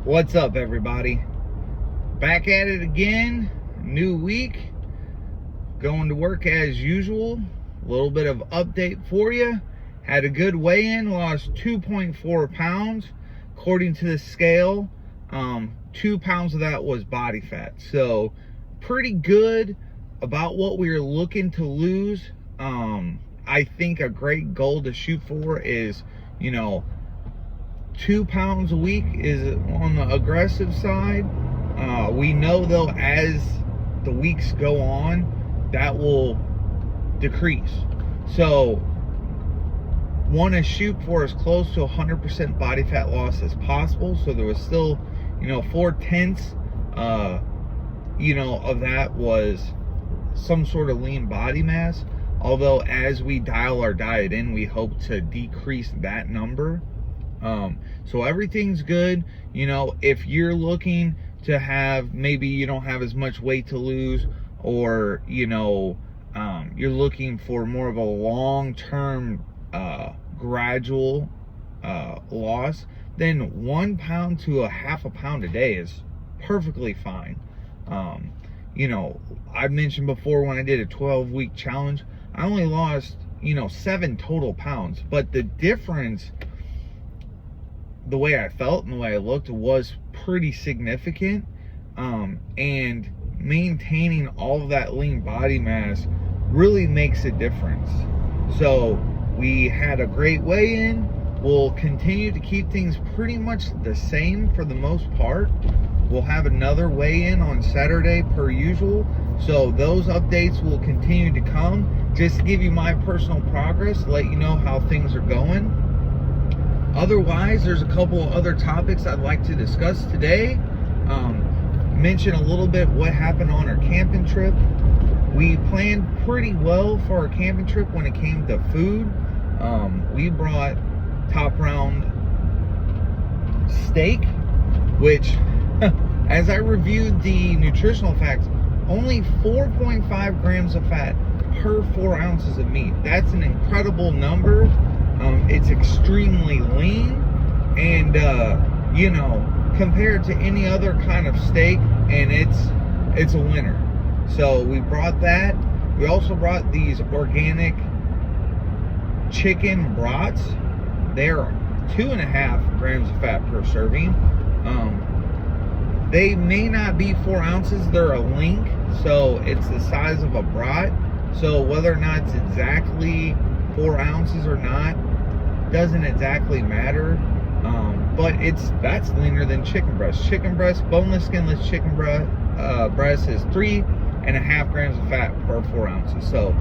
What's up, everybody? Back at it again. New week. Going to work as usual. A little bit of update for you. Had a good weigh-in. Lost 2.4 pounds. According to the scale, 2 pounds of that was body fat. So, pretty good about what we were looking to lose. I think a great goal to shoot for is, 2 pounds a week is on the aggressive side. We know though, as the weeks go on, that will decrease. So want to shoot for as close to 100% body fat loss as possible. So there was still, 4/10 of that was some sort of lean body mass. Although as we dial our diet in, we hope to decrease that number. So everything's good. If you're looking to have, maybe you don't have as much weight to lose, or you're looking for more of a long-term gradual loss, then 1 pound to a half a pound a day is perfectly fine. I mentioned before, when I did a 12-week challenge, I only lost 7 total pounds, but the difference, the way I felt and the way I looked, was pretty significant. And maintaining all of that lean body mass really makes a difference. So we had a great weigh-in. We'll continue to keep things pretty much the same for the most part. We'll have another weigh-in on Saturday per usual. So those updates will continue to come. Just to give you my personal progress, let you know how things are going. Otherwise, there's a couple of other topics I'd like to discuss today. Mention a little bit what happened on our camping trip. We planned pretty well for our camping trip when it came to food. We brought top round steak, which, as I reviewed the nutritional facts, only 4.5 grams of fat per 4 ounces of meat. That's an incredible number. It's extremely lean, and compared to any other kind of steak, and it's a winner. So we brought that. We also brought these organic chicken brats. They're 2.5 grams of fat per serving. They may not be 4 ounces. They're a link, so it's the size of a brat. So whether or not it's exactly 4 ounces or not doesn't exactly matter. But that's leaner than chicken breast. Chicken breast, boneless, skinless chicken breast is 3.5 grams of fat per 4 ounces. So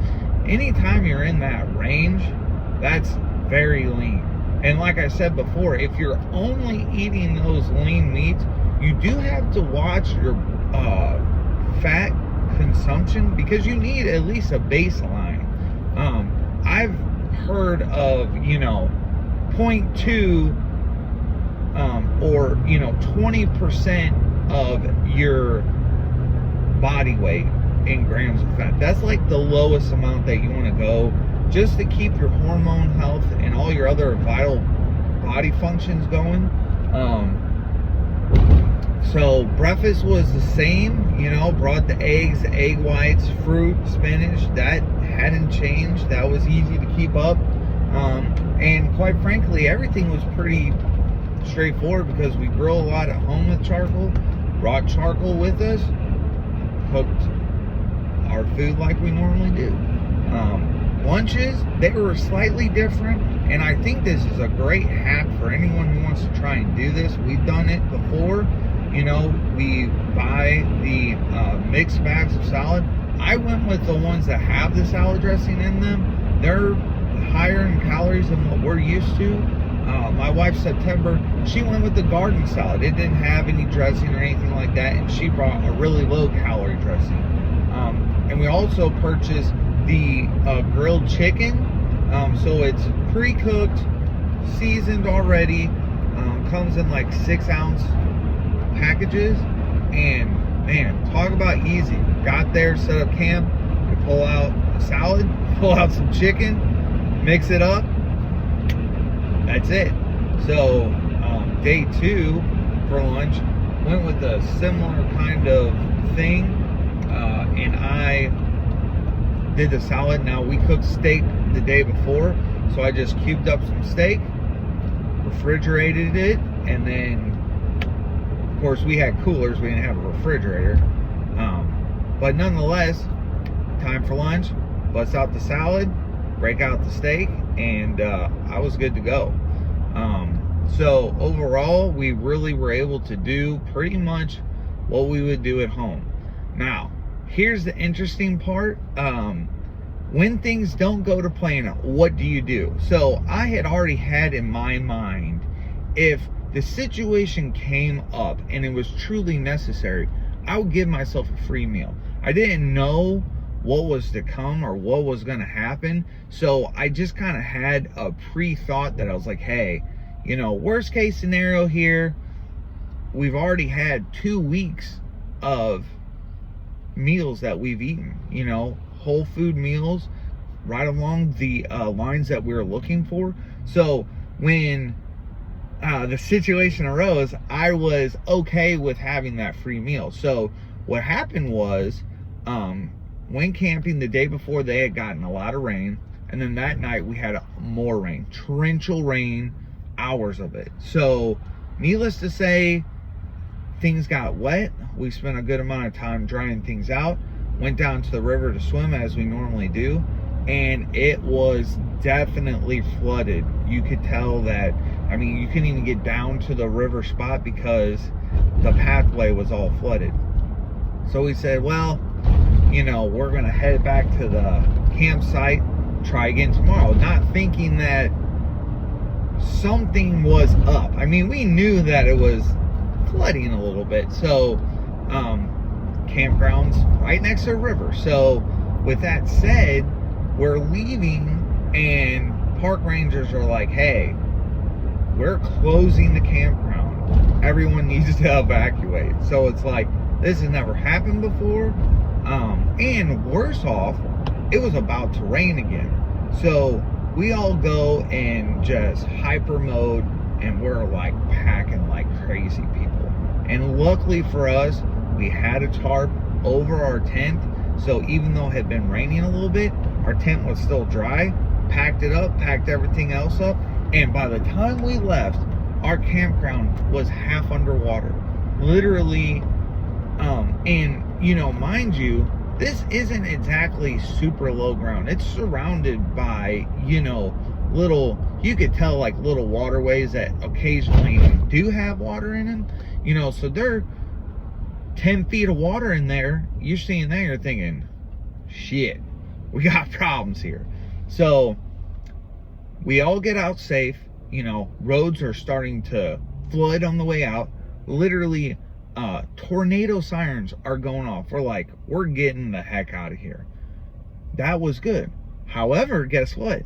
anytime you're in that range, that's very lean. And like I said before, if you're only eating those lean meats, you do have to watch your fat consumption, because you need at least a baseline. I've heard of 0.2 or 20% of your body weight in grams of fat. That's like the lowest amount that you want to go, just to keep your hormone health and all your other vital body functions going. So breakfast was the same, brought the eggs, the egg whites, fruit, spinach. That hadn't changed. That was easy to keep up. And quite frankly, everything was pretty straightforward, because we grill a lot at home with charcoal. Brought charcoal with us, cooked our food like we normally do. Lunches, they were slightly different, and I think this is a great hack for anyone who wants to try and do this. We've done it before. We buy the mixed bags of salad. I went with the ones that have the salad dressing in them. They're higher in calories than what we're used to. My wife, September, she went with the garden salad. It didn't have any dressing or anything like that, and she brought a really low calorie dressing. And we also purchased the grilled chicken. So it's pre-cooked, seasoned already, comes in like 6-ounce packages, and man, talk about easy. Got there, set up camp, we pull out a salad, pull out some chicken, mix it up, that's it. So day 2, for lunch. Went with a similar kind of thing, and I did the salad. Now, we cooked steak the day before, so I just cubed up some steak, refrigerated it, and then, of course, we had coolers. We didn't have a refrigerator. But nonetheless, time for lunch, bust out the salad, break out the steak, and I was good to go. So overall, we really were able to do pretty much what we would do at home. Now, here's the interesting part. When things don't go to plan, what do you do? So I had already had in my mind, if the situation came up and it was truly necessary, I would give myself a free meal. I didn't know what was to come or what was going to happen, so I just kind of had a pre-thought that I was like, hey, you know, worst case scenario here, we've already had 2 weeks of meals that we've eaten, you know, whole food meals right along the lines that we were looking for. So when the situation arose, I was okay with having that free meal. So what happened was, went camping the day before. They had gotten a lot of rain, and then that night we had more rain, torrential rain, hours of it. So needless to say, things got wet. We spent a good amount of time drying things out, went down to the river to swim as we normally do, and it was definitely flooded. You could tell that, I mean, you couldn't even get down to the river spot because the pathway was all flooded. So we said, well, you know, we're gonna head back to the campsite, try again tomorrow, not thinking that something was up. I mean, we knew that it was flooding a little bit. So campgrounds right next to a river. So with that said, we're leaving and park rangers are like, hey, we're closing the campground, everyone needs to evacuate. So it's like, this has never happened before, and worse off, it was about to rain again. So we all go in just hyper mode, and we're like packing like crazy people. And luckily for us, we had a tarp over our tent, so even though it had been raining a little bit, our tent was still dry. Packed it up, packed everything else up, and by the time we left, our campground was half underwater, literally. And you know, mind you, this isn't exactly super low ground. It's surrounded by, you know, little, you could tell like little waterways that occasionally do have water in them, you know. So they're 10 feet of water in there. You're seeing that, you're thinking, shit, we got problems here. So we all get out safe. You know, roads are starting to flood on the way out. Literally, tornado sirens are going off. We're like, we're getting the heck out of here. That was good. However, guess what?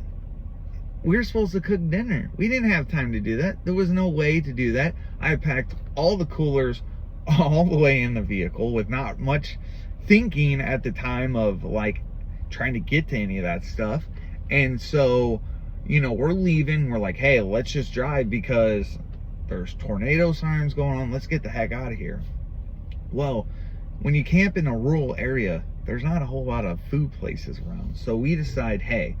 We were supposed to cook dinner. We didn't have time to do that. There was no way to do that. I packed all the coolers all the way in the vehicle with not much thinking at the time of like trying to get to any of that stuff. And so, you know, we're leaving. We're like, hey, let's just drive because there's tornado sirens going on. Let's get the heck out of here. Well, when you camp in a rural area, there's not a whole lot of food places around. So we decide, hey,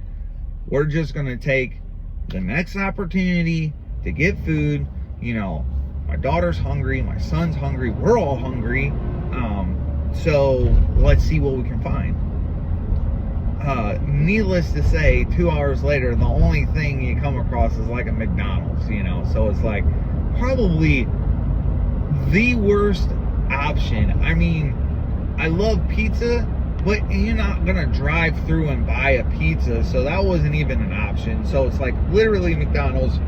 we're just going to take the next opportunity to get food. You know, my daughter's hungry, my son's hungry, we're all hungry. So let's see what we can find. Needless to say, 2 hours later, the only thing you come across is like a McDonald's, you know. So it's like probably the worst option. I mean, I love pizza, but you're not gonna drive through and buy a pizza, so that wasn't even an option. So it's like literally McDonald's,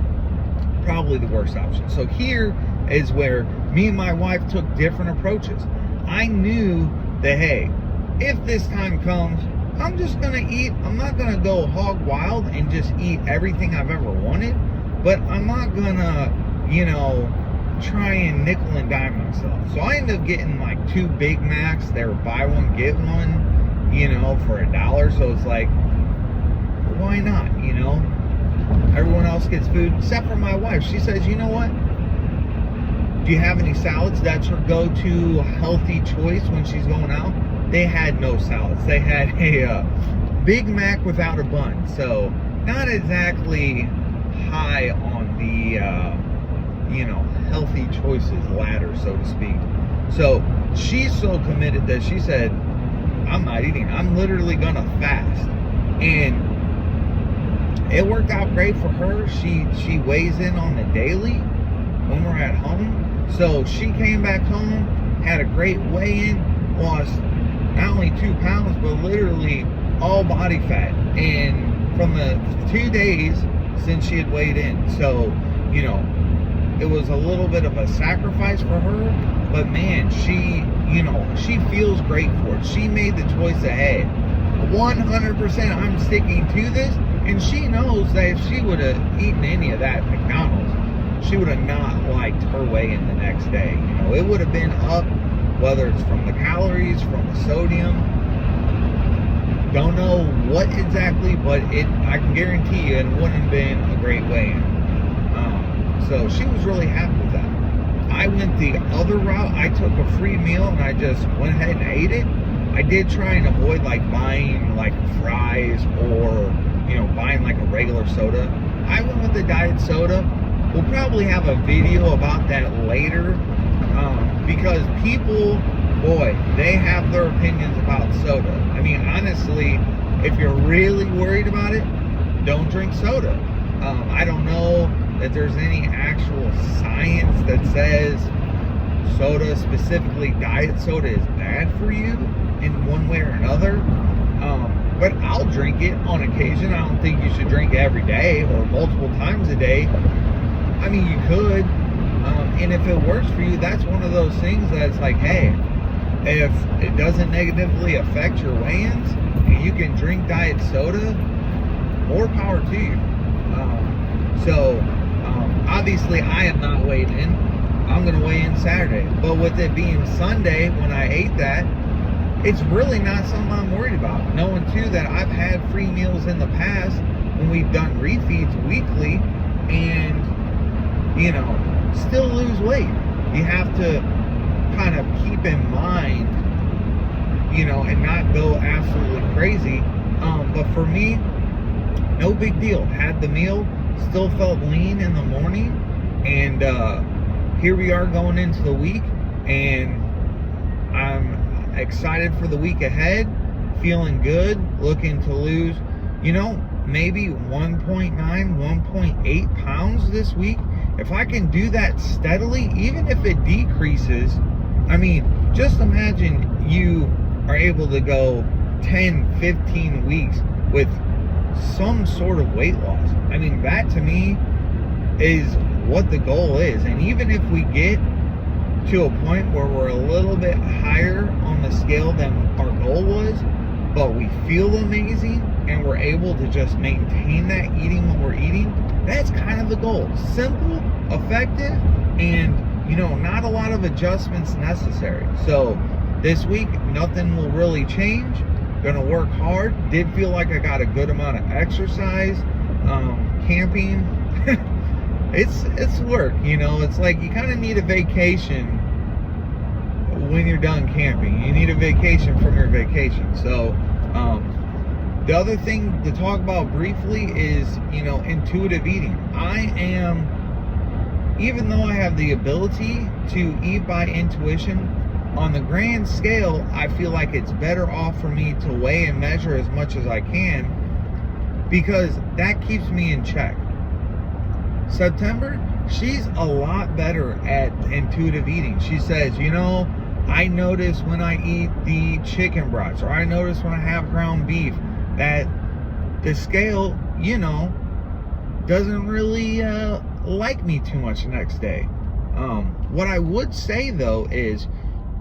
probably the worst option. So here is where me and my wife took different approaches. I knew that, hey, if this time comes, I'm just gonna eat. I'm not gonna go hog wild and just eat everything I've ever wanted, but I'm not gonna, you know, try and nickel and dime myself. So I ended up getting like 2 Big Macs. They were buy one, get one, you know, for $1. So it's like, why not, you know? Everyone else gets food except for my wife. She says, you know what? do you have any salads? That's her go-to healthy choice when she's going out. They had no salads. They had a Big Mac without a bun. So not exactly high on the, healthy choices ladder, so to speak. So she's so committed that she said, I'm not eating. I'm literally gonna fast. And it worked out great for her. She weighs in on the daily when we're at home. So she came back home, had a great weigh-in, lost not only 2 pounds, but literally all body fat. And from the 2 days since she had weighed in. So, it was a little bit of a sacrifice for her, but man, she feels great for it. She made the choice that, hey, 100% I'm sticking to this. And she knows that if she would have eaten any of that at McDonald's, she would have not liked her weigh-in the next day. It would have been up, whether it's from the calories, from the sodium. Don't know what exactly, but I can guarantee you it wouldn't have been a great weigh-in. So she was really happy with that. I went the other route. I took a free meal and I just went ahead and ate it. I did try and avoid buying fries or buying a regular soda. I went with the diet soda. We'll probably have a video about that later, because people, boy, they have their opinions about soda. I mean, honestly, if you're really worried about it, don't drink soda. I don't know that there's any actual science that says soda, specifically diet soda, is bad for you in one way or another. But I'll drink it on occasion. I don't think you should drink it every day or multiple times a day. I mean, you could. And if it works for you, that's one of those things that's hey, if it doesn't negatively affect your weigh-ins and you can drink diet soda, more power to you. Obviously, I am not weighed in. I'm going to weigh in Saturday. But with it being Sunday when I ate that, it's really not something I'm worried about. Knowing too that I've had free meals in the past when we've done refeeds weekly and, still lose weight. You have to kind of keep in mind, and not go absolutely crazy. But for me, no big deal. Had the meal, still felt lean in the morning, and here we are going into the week, and I'm excited for the week ahead, feeling good, looking to lose, maybe 1.9, 1.8 pounds this week. If I can do that steadily, even if it decreases, I mean, just imagine you are able to go 10, 15 weeks with some sort of weight loss. I mean, that to me is what the goal is. And even if we get to a point where we're a little bit higher on the scale than our goal was, but we feel amazing and we're able to just maintain that eating what we're eating, that's kind of the goal. Simple, effective, and not a lot of adjustments necessary. So this week, nothing will really change. Gonna work hard. Did feel like I got a good amount of exercise. Camping, it's work. It's like you kind of need a vacation when you're done camping. You need a vacation from your vacation. So the other thing to talk about briefly is intuitive eating. Even though I have the ability to eat by intuition, on the grand scale, I feel like it's better off for me to weigh and measure as much as I can, because that keeps me in check. September, she's a lot better at intuitive eating. She says, I notice when I eat the chicken broths, or I notice when I have ground beef, that the scale, doesn't really like me too much the next day. What I would say though is,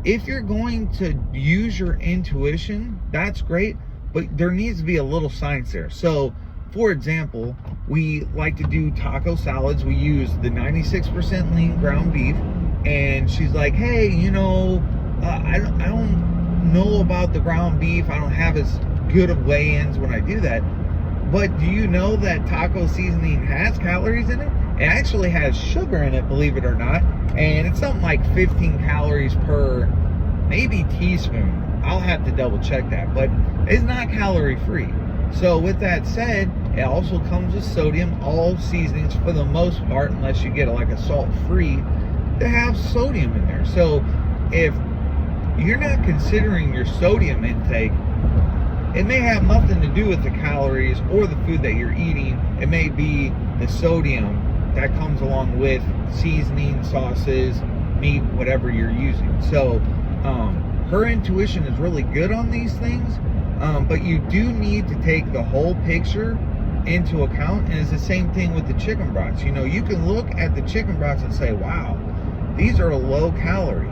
if you're going to use your intuition, that's great, but there needs to be a little science there. So, for example, we like to do taco salads. We use the 96% lean ground beef, and she's like, hey, I don't know about the ground beef. I don't have as good of weigh-ins when I do that. But do you know that taco seasoning has calories in it? It actually has sugar in it, believe it or not. And it's something like 15 calories per maybe teaspoon. I'll have to double check that, but it's not calorie free. So with that said, it also comes with sodium. All seasonings, for the most part, unless you get like a salt free, they have sodium in there. So if you're not considering your sodium intake, it may have nothing to do with the calories or the food that you're eating. It may be the sodium that comes along with seasoning, sauces, meat, whatever you're using. So her intuition is really good on these things, but you do need to take the whole picture into account. And it's the same thing with the chicken broths. You know, you can look at the chicken broths and say, wow, these are low calorie.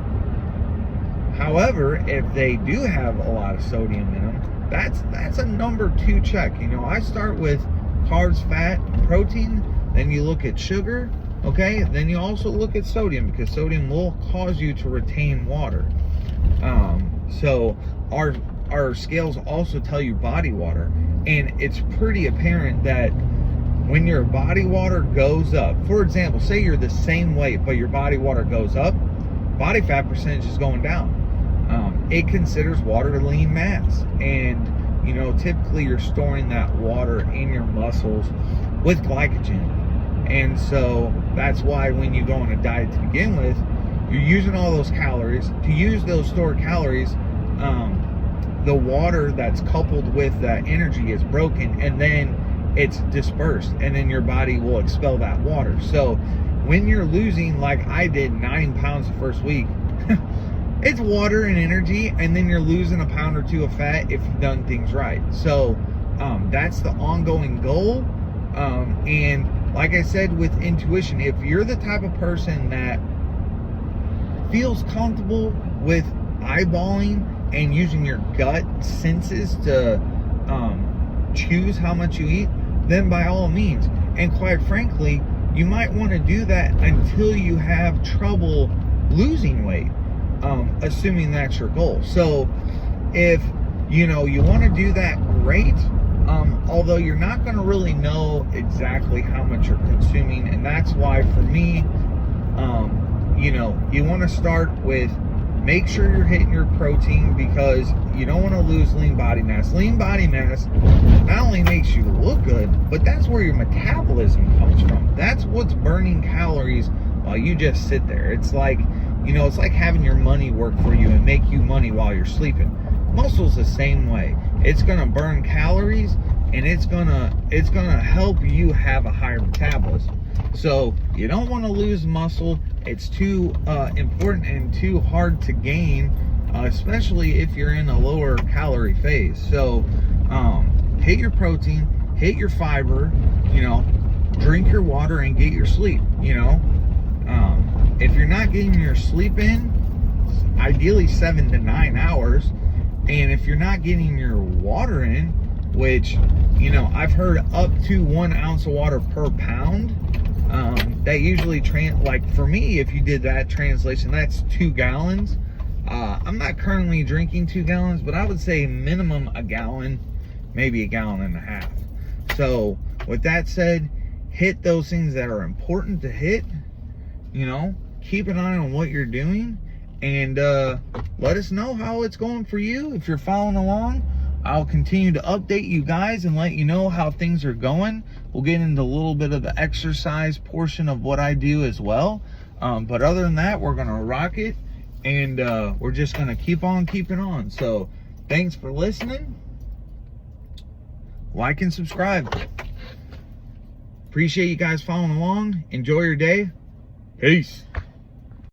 However, if they do have a lot of sodium in them, that's a number 2 check. You know, I start with carbs, fat, protein, then you look at sugar, okay? Then you also look at sodium, because sodium will cause you to retain water. So our scales also tell you body water, and it's pretty apparent that when your body water goes up, for example, say you're the same weight, but your body water goes up, body fat percentage is going down. It considers water lean mass, and you know, typically you're storing that water in your muscles with glycogen. And so that's why when you go on a diet to begin with, you're using all those calories. To use those stored calories, the water that's coupled with that energy is broken, and then it's dispersed, and then your body will expel that water. So when you're losing, like I did, 9 pounds the first week, it's water and energy, and then you're losing a pound or 2 of fat if you've done things right. So that's the ongoing goal. And like I said, with intuition, if you're the type of person that feels comfortable with eyeballing and using your gut senses to choose how much you eat, then by all means. And quite frankly, you might want to do that until you have trouble losing weight, assuming that's your goal. So if you know you want to do that, great. Although you're not going to really know exactly how much you're consuming, and that's why for me, you know, you want to start with, make sure you're hitting your protein, because you don't want to lose lean body mass. Lean body mass not only makes you look good, but that's where your metabolism comes from. That's what's burning calories while you just sit there. It's like, you know, it's like having your money work for you and make you money while you're sleeping. Muscle's the same way. It's gonna burn calories, and it's gonna help you have a higher metabolism. So you don't want to lose muscle. It's too important and too hard to gain, especially if you're in a lower calorie phase. So hit your protein, hit your fiber, you know, drink your water, and get your sleep. You know, if you're not getting your sleep in, ideally 7 to 9 hours, and if you're not getting your water in, which, you know, I've heard up to 1 ounce of water per pound, that usually like for me, if you did that translation, that's 2 gallons. I'm not currently drinking 2 gallons, but I would say minimum a gallon, maybe a gallon and a half. So with that said, hit those things that are important to hit. You know, keep an eye on what you're doing, and let us know how it's going for you. If you're following along, I'll continue to update you guys and let you know how things are going. We'll get into a little bit of the exercise portion of what I do as well. But other than that, we're going to rock it, and we're just going to keep on keeping on. So thanks for listening. Like and subscribe. Appreciate you guys following along. Enjoy your day. Peace.